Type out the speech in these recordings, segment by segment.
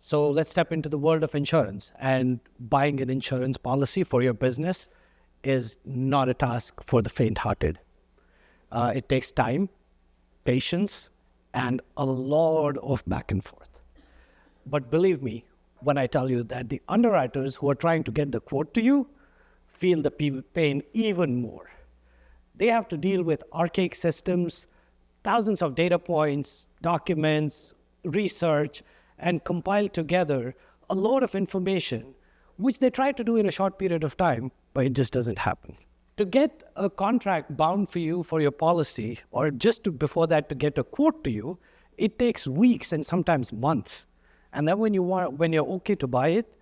So let's step into the world of insurance. And buying an insurance policy for your business is not a task for the faint-hearted. It takes time, patience, and a lot of back and forth. But believe me when I tell you that the underwriters who are trying to get the quote to you feel the pain even more. They have to deal with archaic systems, thousands of data points, documents, research, and compile together a lot of information, which they try to do in a short period of time, but it just doesn't happen. To get a contract bound for you for your policy, or before that to get a quote to you, it takes weeks and sometimes months. And then when you're okay to buy it,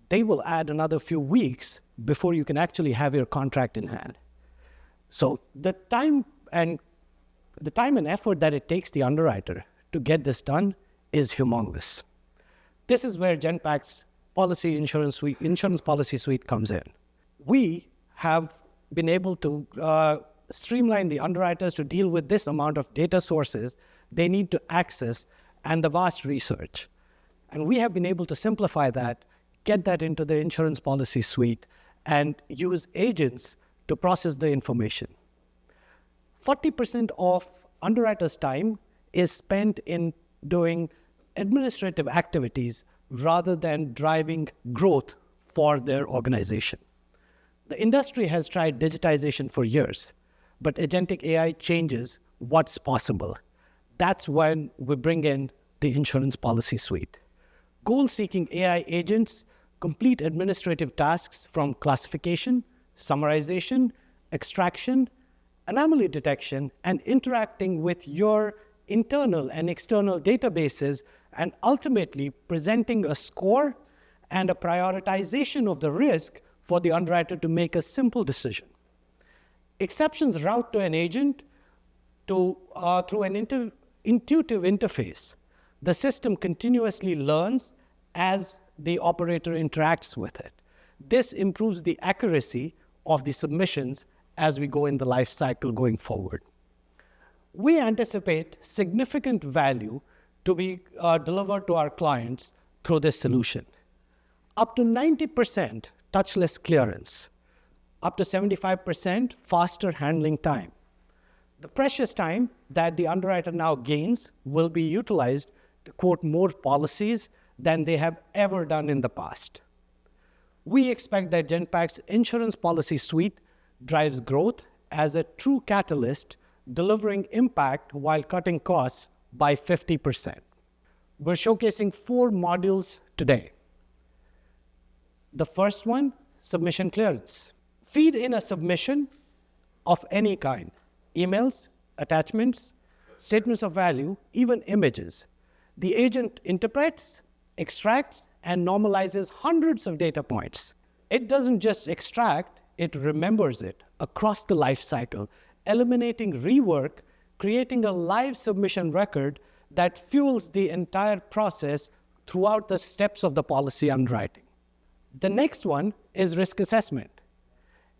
they will add another few weeks before you can actually have your contract in hand. So the time and effort that it takes the underwriter to get this done is humongous. This is where Genpact's Insurance Policy Suite comes in. We have been able to streamline the underwriters to deal with this amount of data sources they need to access and the vast research. And we have been able to simplify that, get that into the Insurance Policy Suite, and use agents to process the information. 40% of underwriters' time is spent in doing administrative activities rather than driving growth for their organization. The industry has tried digitization for years, but agentic AI changes what's possible. That's when we bring in the Insurance Policy Suite. Goal-seeking AI agents complete administrative tasks from classification, summarization, extraction, anomaly detection, and interacting with your internal and external databases, and ultimately presenting a score and a prioritization of the risk for the underwriter to make a simple decision. Exceptions route to an agent through an intuitive interface. The system continuously learns as the operator interacts with it. This improves the accuracy of the submissions as we go in the life cycle going forward. We anticipate significant value to be delivered to our clients through this solution. Up to 90% touchless clearance, up to 75% faster handling time. The precious time that the underwriter now gains will be utilized to quote more policies than they have ever done in the past. We expect that Genpact's Insurance Policy Suite drives growth as a true catalyst, delivering impact while cutting costs by 50%. We're showcasing 4 modules today. The first one, submission clearance. Feed in a submission of any kind, emails, attachments, statements of value, even images. The agent interprets, extracts, and normalizes hundreds of data points. It doesn't just extract, it remembers it across the life cycle, eliminating rework, creating a live submission record that fuels the entire process throughout the steps of the policy underwriting. The next one is risk assessment.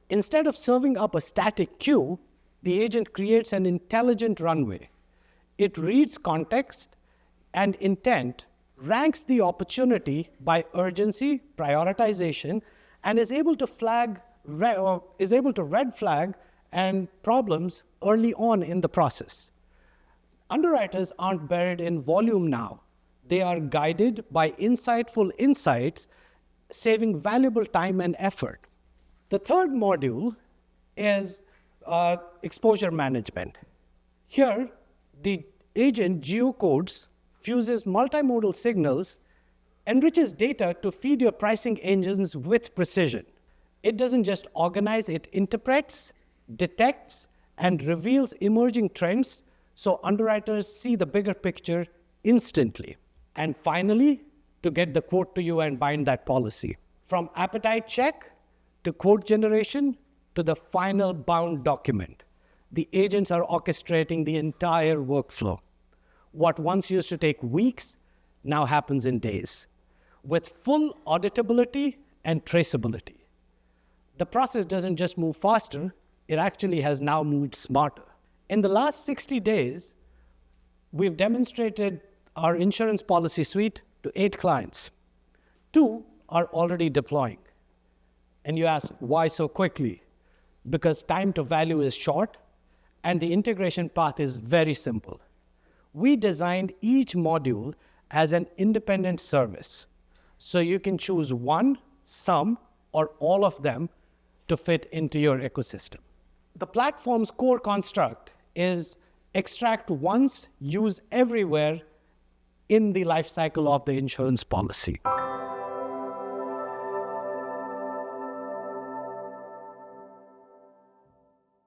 Instead of serving up a static queue, the agent creates an intelligent runway. It reads context and intent, ranks the opportunity by urgency, prioritization, and is able to red flag and problems early on in the process. Underwriters aren't buried in volume now. They are guided by insightful insights, saving valuable time and effort. The third module is exposure management. Here, the agent geocodes, fuses multimodal signals, enriches data to feed your pricing engines with precision. It doesn't just organize, it interprets, detects, and reveals emerging trends so underwriters see the bigger picture instantly. And finally, to get the quote to you and bind that policy. From appetite check to quote generation to the final bound document, the agents are orchestrating the entire workflow. What once used to take weeks now happens in days, with full auditability and traceability. The process doesn't just move faster, it actually has now moved smarter. In the last 60 days, we've demonstrated our Insurance Policy Suite to 8 clients. 2 are already deploying. And you ask, why so quickly? Because time to value is short and the integration path is very simple. We designed each module as an independent service. So you can choose one, some, or all of them to fit into your ecosystem. The platform's core construct is extract once, use everywhere in the life cycle of the insurance policy.